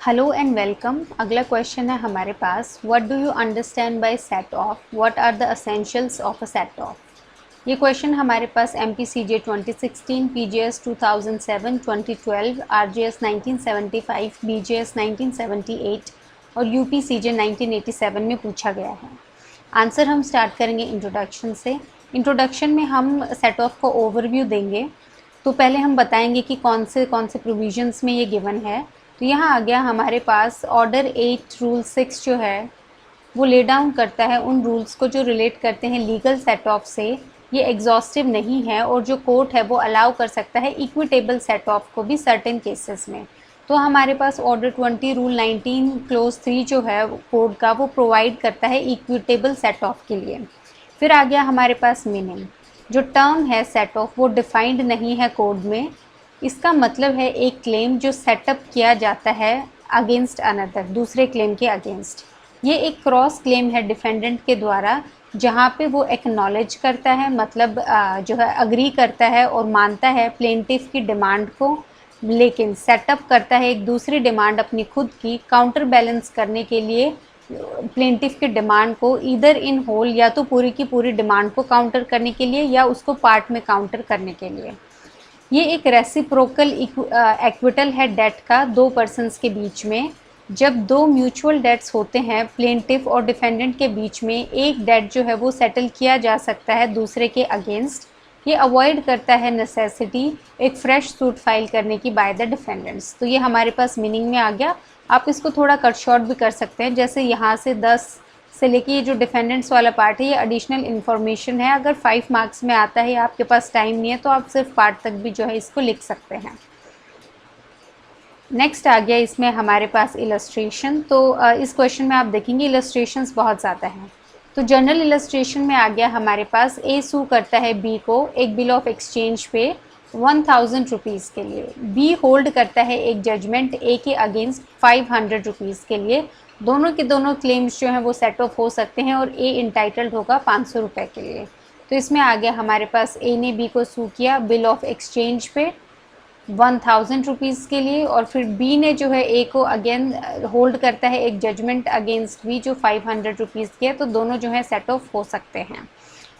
Hello and welcome. अगला question है हमारे पास, what do you understand by set off, what are the essentials of a set off. ये question हमारे पास MPCJ 2016, PGS 2007, 2012, RGS 1975, BGS 1978 और UPCJ 1987 में पूछा गया है। आंसर हम स्टार्ट करेंगे इंट्रोडक्शन से। इंट्रोडक्शन में हम सेट ऑफ को ओवरव्यू देंगे। तो पहले हम बताएंगे कि कौन से प्रोविजंस में ये गिवन है। तो यहाँ आ गया हमारे पास ऑर्डर 8 रूल 6 जो है वो ले डाउन करता है उन रूल्स को जो रिलेट करते हैं लीगल सेट ऑफ से। ये एग्जॉस्टिव नहीं है और जो कोर्ट है वो अलाउ कर सकता है इक्विटेबल सेट ऑफ को भी सर्टेन केसेस में। तो हमारे पास ऑर्डर 20 रूल 19 क्लोज 3 जो है कोड का वो प्रोवाइड करता है इक्विटेबल सेट ऑफ के लिए। फिर आ गया हमारे पास मीनिंग। जो टर्म है सेट ऑफ वो डिफाइंड नहीं है कोड में। इसका मतलब है एक क्लेम जो सेटअप किया जाता है अगेंस्ट अनदर, दूसरे क्लेम के अगेंस्ट। ये एक क्रॉस क्लेम है डिफेंडेंट के द्वारा, जहाँ पे वो एक्नॉलेज करता है, मतलब जो है अग्री करता है और मानता है प्लेंटिफ की डिमांड को, लेकिन सेटअप करता है एक दूसरी डिमांड अपनी खुद की काउंटर बैलेंस करने के लिए प्लेंटिफ की डिमांड को, ईदर इन होल या तो पूरी की पूरी डिमांड को काउंटर करने के लिए या उसको पार्ट में काउंटर करने के लिए। ये एक रेसिप्रोकल एक्विटल है डेट का दो पर्सन्स के बीच में। जब दो म्यूचुअल डेट्स होते हैं प्लेंटिफ और डिफेंडेंट के बीच में, एक डेट जो है वो सेटल किया जा सकता है दूसरे के अगेंस्ट। ये अवॉइड करता है नेसेसिटी एक फ्रेश सूट फाइल करने की बाय द डिफेंडेंट्स। तो ये हमारे पास मीनिंग में आ गया। आप इसको थोड़ा कट शॉर्ट भी कर सकते हैं, जैसे यहाँ से 10 से लेके ये जो डिफेंडेंट्स वाला पार्ट है ये एडिशनल इन्फॉर्मेशन है। अगर 5 मार्क्स में आता है या आपके पास टाइम नहीं है तो आप सिर्फ पार्ट तक भी जो है इसको लिख सकते हैं। नेक्स्ट आ गया इसमें हमारे पास इलस्ट्रेशन। तो इस क्वेश्चन में आप देखेंगे इलस्ट्रेशंस बहुत ज़्यादा हैं। तो जनरल इलस्ट्रेशन में आ गया हमारे पास, ए सू करता है बी को एक बिल ऑफ एक्सचेंज पे 1000 रुपीज़ के लिए। बी होल्ड करता है एक जजमेंट ए के अगेंस्ट 500 रुपीज़ के लिए। दोनों के दोनों क्लेम्स जो हैं वो सेट ऑफ हो सकते हैं और ए इंटाइटल्ड होगा 500 रुपये के लिए। तो इसमें आ गया हमारे पास, ए ने बी को सू किया बिल ऑफ एक्सचेंज पे 1000 रुपीज़ के लिए, और फिर बी ने जो है ए को अगेन होल्ड करता है एक जजमेंट अगेंस्ट बी जो 500 रुपीज़ की है। तो दोनों जो है सेट ऑफ हो सकते हैं।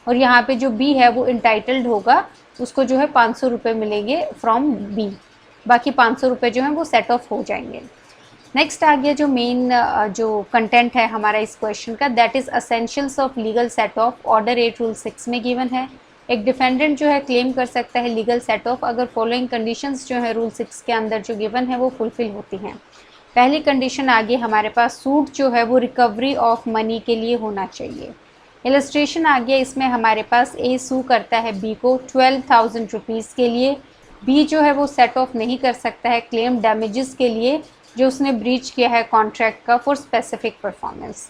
और यहाँ पे जो बी है वो इंटाइटल्ड होगा, उसको जो है 500 रुपये मिलेंगे फ्रॉम बी। बाकी 500 रुपये जो हैं वो सेट ऑफ हो जाएंगे। नेक्स्ट आ गया जो मेन जो कंटेंट है हमारा इस क्वेश्चन का, that is essentials of legal set of. Order 8 rule 6 में गिवन है। एक डिफेंडेंट जो है क्लेम कर सकता है लीगल सेट ऑफ अगर फॉलोइंग कंडीशंस जो है रूल 6 के अंदर जो गिवन है वो फुलफिल होती हैं। पहली कंडीशन आ गई हमारे पास, सूट जो है वो रिकवरी ऑफ मनी के लिए होना चाहिए। इलस्ट्रेशन आ गया इसमें हमारे पास, ए सू करता है बी को 12,000 रुपीज़ के लिए। बी जो है वो सेट ऑफ नहीं कर सकता है क्लेम डैमेजेस के लिए जो उसने ब्रीच किया है कॉन्ट्रैक्ट का फॉर स्पेसिफिक परफॉर्मेंस।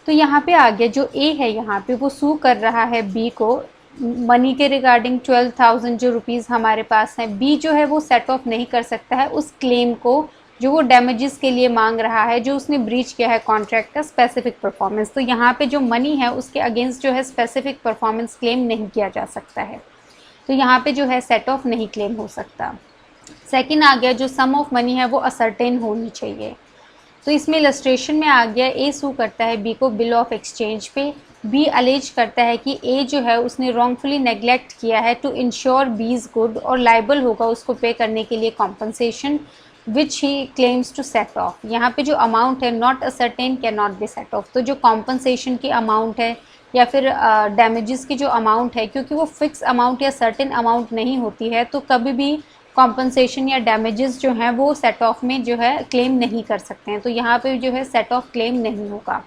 तो यहाँ पे आ गया जो ए है, यहाँ पे वो सू कर रहा है बी को मनी के रिगार्डिंग 12,000 जो रुपीज़ हमारे पास हैं। बी जो है वो सेट ऑफ नहीं कर सकता है उस क्लेम को जो वो डैमेजेस के लिए मांग रहा है, जो उसने ब्रीच किया है कॉन्ट्रैक्ट का स्पेसिफिक परफॉर्मेंस। तो यहाँ पे जो मनी है उसके अगेंस्ट जो है स्पेसिफिक परफॉर्मेंस क्लेम नहीं किया जा सकता है। तो यहाँ पे जो है सेट ऑफ नहीं क्लेम हो सकता। सेकंड आ गया जो सम ऑफ मनी है वो असर्टेन होनी चाहिए। तो इसमें इलस्ट्रेशन में आ गया, ए सू करता है बी को बिल ऑफ एक्सचेंज पे। बी अलेज करता है कि ए जो है उसने रॉन्गफुली नेग्लेक्ट किया है टू इंश्योर बीज गुड और लाइबल होगा उसको पे करने के लिए compensation which he claims to set off. यहाँ पे जो अमाउंट है not ascertain can not be set off. तो जो कॉम्पनसेशन की अमाउंट है या फिर डैमेजेस की जो अमाउंट है, क्योंकि वो फिक्स अमाउंट या सर्टेन अमाउंट नहीं होती है, तो कभी भी कॉम्पनसेशन या डैमेजेस जो हैं वो सेट ऑफ में जो है क्लेम नहीं कर सकते हैं। तो यहाँ पे जो है सेट ऑफ क्लेम नहीं होगा।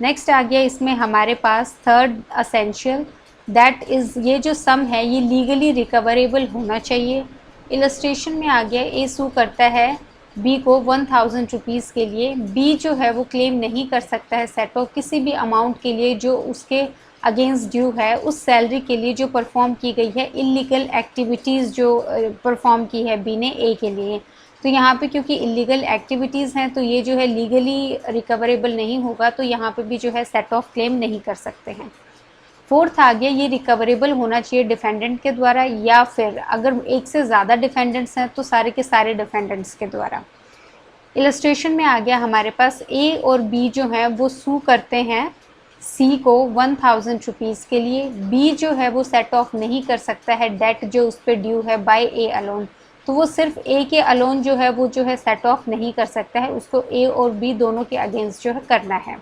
नेक्स्ट आ गया इसमें हमारे पास थर्ड असेंशियल, दैट इज़ ये जो सम है ये लीगली रिकवरेबल होना चाहिए। इलस्ट्रेशन में आ गया, ए सू करता है बी को 1000 रुपीज़ के लिए। बी जो है वो क्लेम नहीं कर सकता है सेट ऑफ किसी भी अमाउंट के लिए जो उसके अगेंस्ट ड्यू है उस सैलरी के लिए जो परफॉर्म की गई है इलीगल एक्टिविटीज़ जो परफॉर्म की है बी ने ए के लिए। तो यहाँ पे क्योंकि इलीगल एक्टिविटीज़ हैं तो ये जो है लीगली रिकवरेबल नहीं होगा, तो यहाँ पे भी जो है सेट ऑफ क्लेम नहीं कर सकते हैं। फोर्थ आ गया, ये रिकवरेबल होना चाहिए डिफेंडेंट के द्वारा या फिर अगर एक से ज़्यादा डिफेंडेंट्स हैं तो सारे के सारे डिफेंडेंट्स के द्वारा। इलस्ट्रेशन में आ गया हमारे पास ए और बी जो है वो सू करते हैं सी को 1000 रुपीज़ के लिए। बी जो है वो सेट ऑफ नहीं कर सकता है डेट जो उस पर ड्यू है बाय ए अलोन, तो वो सिर्फ ए के अलोन जो है वो जो है सेट ऑफ नहीं कर सकता है, उसको ए और बी दोनों के अगेंस्ट जो है करना है।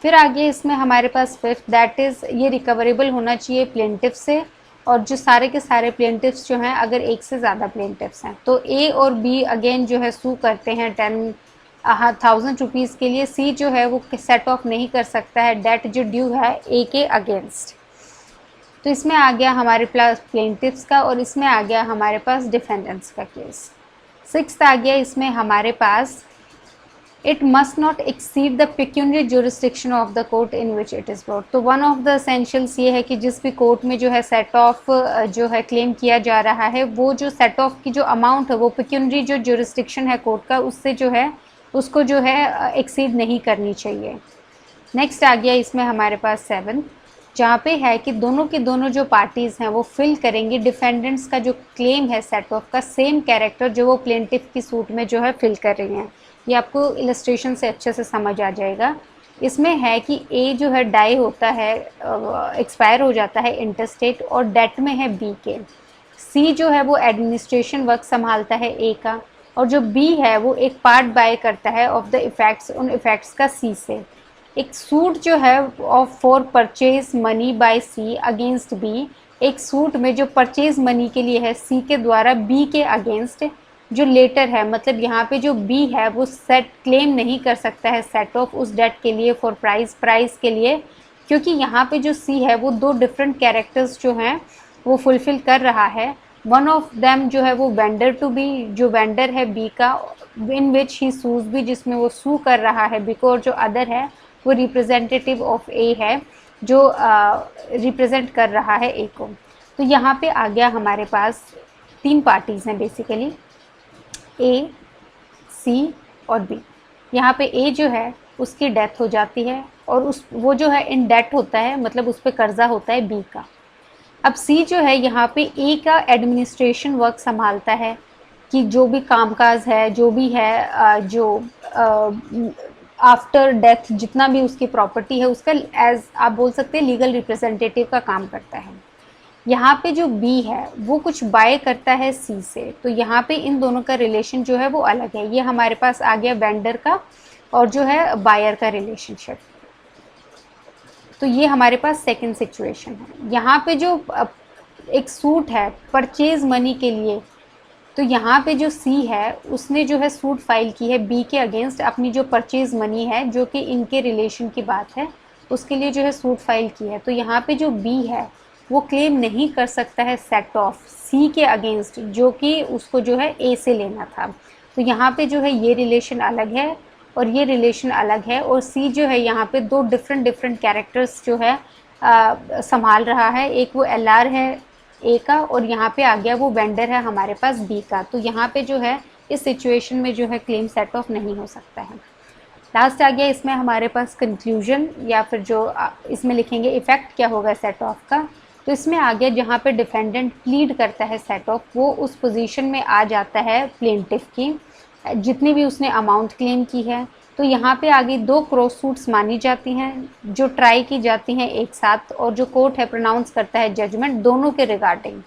फिर आगे इसमें हमारे पास फिफ्थ, दैट इज़ ये रिकवरेबल होना चाहिए प्लेंटिफ से, और जो सारे के सारे प्लेंटिफ्स जो हैं अगर एक से ज़्यादा प्लेंटिफ्स हैं, तो ए और बी अगेन जो है सू करते हैं 10,000 रुपीज़ के लिए। सी जो है वो सेट ऑफ नहीं कर सकता है डेट जो ड्यू है ए के अगेंस्ट। तो इसमें आ गया हमारे पास प्लेंटिफ्स का, और इसमें आ गया हमारे पास डिफेंडेंट्स का केस। सिक्स्थ आ गया इसमें हमारे पास it must not exceed the pecuniary jurisdiction of the court in which it is brought. तो वन ऑफ द एसेंशियल्स ये है कि जिस भी कोर्ट में जो है सेट ऑफ जो है क्लेम किया जा रहा है, वो जो सेट ऑफ की जो अमाउंट है वो पेक्यूनियरी जो जुरिस्डिक्शन है कोर्ट का, उससे जो है उसको जो है एक्सीड नहीं करनी चाहिए। नेक्स्ट आ गया इसमें हमारे पास सेवन, जहाँ पे है कि दोनों के दोनों जो पार्टीज़ हैं वो फिल करेंगे डिफेंडेंट्स का जो क्लेम है सेट ऑफ का सेम कैरेक्टर जो वो प्लेंटिफ की सूट में जो है फिल कर रही हैं। ये आपको इलस्ट्रेशन से अच्छे से समझ आ जाएगा। इसमें है कि ए जो है डाई होता है, एक्सपायर हो जाता है इंटरस्टेट, और डेट में है बी के। सी जो है वो एडमिनिस्ट्रेशन वर्क संभालता है ए का, और जो बी है वो एक पार्ट बाय करता है ऑफ द इफ़ेक्ट्स, उन इफ़ेक्ट्स का सी से। एक सूट जो है of for purchase money by C against B, एक सूट में जो परचेज मनी के लिए है सी के द्वारा बी के अगेंस्ट जो लेटर है, मतलब यहाँ पे जो बी है वो सेट क्लेम नहीं कर सकता है सेट ऑफ उस डेट के लिए फॉर प्राइस के लिए, क्योंकि यहाँ पे जो सी है वो दो डिफरेंट कैरेक्टर्स जो हैं वो फुलफ़िल कर रहा है। वन ऑफ देम जो है वो वेंडर टू बी, जो वेंडर है बी का, इन विच ही सूज बी, जिसमें वो सू कर रहा है बी को, और जो अदर है वो रिप्रेजेंटेटिव ऑफ ए है जो रिप्रेजेंट कर रहा है ए को। तो यहाँ पे आ गया हमारे पास तीन पार्टीज़ हैं बेसिकली, ए, सी और बी। यहाँ पे ए जो है उसकी डेथ हो जाती है, और वो जो है इन डेट होता है, मतलब उस पर कर्जा होता है बी का। अब सी जो है यहाँ पे ए का एडमिनिस्ट्रेशन वर्क संभालता है कि जो भी कामकाज है, जो भी है जो आफ्टर डेथ जितना भी उसकी प्रॉपर्टी है उसका एज आप बोल सकते हैं लीगल रिप्रेजेंटेटिव का काम करता है। यहाँ पे जो बी है वो कुछ बाय करता है सी से, तो यहाँ पे इन दोनों का रिलेशन जो है वो अलग है। ये हमारे पास आ गया वेंडर का और जो है बायर का रिलेशनशिप। तो ये हमारे पास सेकंड सिचुएशन है। यहाँ पे जो एक सूट है परचेज मनी के लिए, तो यहाँ पे जो सी है उसने जो है सूट फाइल की है बी के अगेंस्ट, अपनी जो परचेज मनी है जो कि इनके रिलेशन की बात है उसके लिए जो है सूट फाइल की है। तो यहाँ पे जो बी है वो क्लेम नहीं कर सकता है सेट ऑफ सी के अगेंस्ट, जो कि उसको जो है ए से लेना था। तो यहाँ पे जो है ये रिलेशन अलग है और ये रिलेशन अलग है, और सी जो है यहाँ पे दो डिफरेंट कैरेक्टर्स जो है संभाल रहा है। एक वो एलआर है ए का, और यहाँ पे आ गया वो वेंडर है हमारे पास बी का। तो यहाँ पे जो है इस सिचुएशन में जो है क्लेम सेट ऑफ नहीं हो सकता है। लास्ट आ गया इसमें हमारे पास कंक्लूजन, या फिर जो इसमें लिखेंगे इफ़ेक्ट क्या होगा सेट ऑफ का। तो इसमें आ गया जहाँ पे डिफेंडेंट प्लीड करता है सेट ऑफ, वो उस पोजीशन में आ जाता है प्लेंटिफ की जितनी भी उसने अमाउंट क्लेम की है। तो यहाँ पे आगे दो क्रॉस सूट्स मानी जाती हैं जो ट्राई की जाती हैं एक साथ, और जो कोर्ट है प्रोनाउंस करता है जजमेंट दोनों के रिगार्डिंग।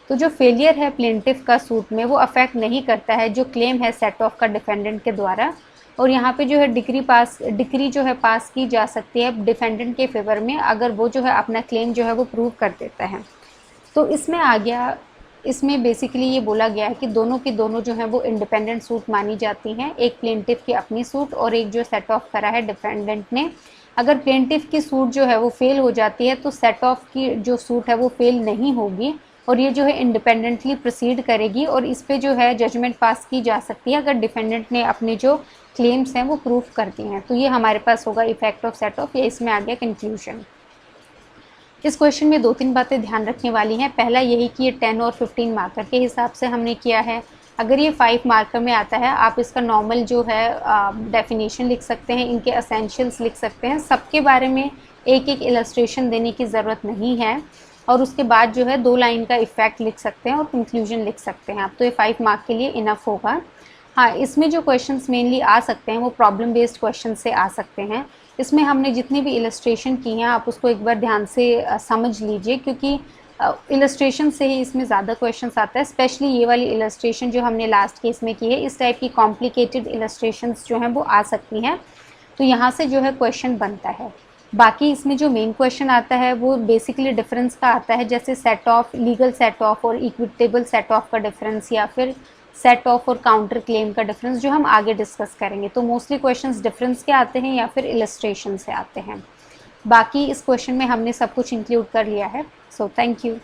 तो जो फेलियर है प्लेंटिफ का सूट में वो अफेक्ट नहीं करता है जो क्लेम है सेट ऑफ का डिफेंडेंट के द्वारा, और यहाँ पे जो है डिक्री जो है पास की जा सकती है डिफेंडेंट के फेवर में अगर वो जो है अपना क्लेम जो है वो प्रूव कर देता है। तो इसमें आ गया, इसमें बेसिकली ये बोला गया है कि दोनों की दोनों जो है वो इंडिपेंडेंट सूट मानी जाती हैं, एक प्लेंटिफ की अपनी सूट और एक जो सेट ऑफ करा है डिफेंडेंट ने। अगर प्लेंटिफ की सूट जो है वो फेल हो जाती है तो सेट ऑफ की जो सूट है वो फेल नहीं होगी, और ये जो है इंडिपेंडेंटली प्रोसीड करेगी, और इस पे जो है जजमेंट पास की जा सकती है अगर डिफेंडेंट ने अपने जो क्लेम्स हैं वो प्रूफ कर दिए हैं। तो ये हमारे पास होगा इफेक्ट ऑफ सेट ऑफ, ये इसमें आ गया कंक्लूजन। इस क्वेश्चन में दो तीन बातें ध्यान रखने वाली हैं। पहला यही कि ये 10 और 15 मार्कर के हिसाब से हमने किया है। अगर ये 5 मार्कर में आता है आप इसका नॉर्मल जो है डेफिनेशन लिख सकते हैं, इनके एसेंशियल्स लिख सकते हैं, सबके बारे में एक एक इलस्ट्रेशन देने की ज़रूरत नहीं है, और उसके बाद जो है 2 लाइन का इफ़ेक्ट लिख सकते हैं और कंक्लूजन लिख सकते हैं आप। तो ये 5 मार्क के लिए इनफ होगा। हाँ, इसमें जो क्वेश्चंस मेनली आ सकते हैं वो प्रॉब्लम बेस्ड क्वेश्चन से आ सकते हैं। इसमें हमने जितनी भी इलस्ट्रेशन की हैं आप उसको एक बार ध्यान से समझ लीजिए, क्योंकि इलस्ट्रेशन से ही इसमें ज़्यादा क्वेश्चंस आता है। स्पेशली ये वाली इलस्ट्रेशन जो हमने लास्ट केस में की है, इस टाइप की कॉम्प्लिकेटेड इलस्ट्रेशंस जो हैं वो आ सकती हैं, तो यहाँ से जो है क्वेश्चन बनता है। बाकी इसमें जो मेन क्वेश्चन आता है वो बेसिकली डिफरेंस का आता है, जैसे set of, legal set of और इक्विटेबल सेट ऑफ का डिफरेंस, या फिर सेट ऑफ और काउंटर क्लेम का डिफरेंस, जो हम आगे डिस्कस करेंगे। तो मोस्टली क्वेश्चंस डिफरेंस के आते हैं या फिर इलस्ट्रेशन से आते हैं। बाकी इस क्वेश्चन में हमने सब कुछ इंक्लूड कर लिया है। So thank you.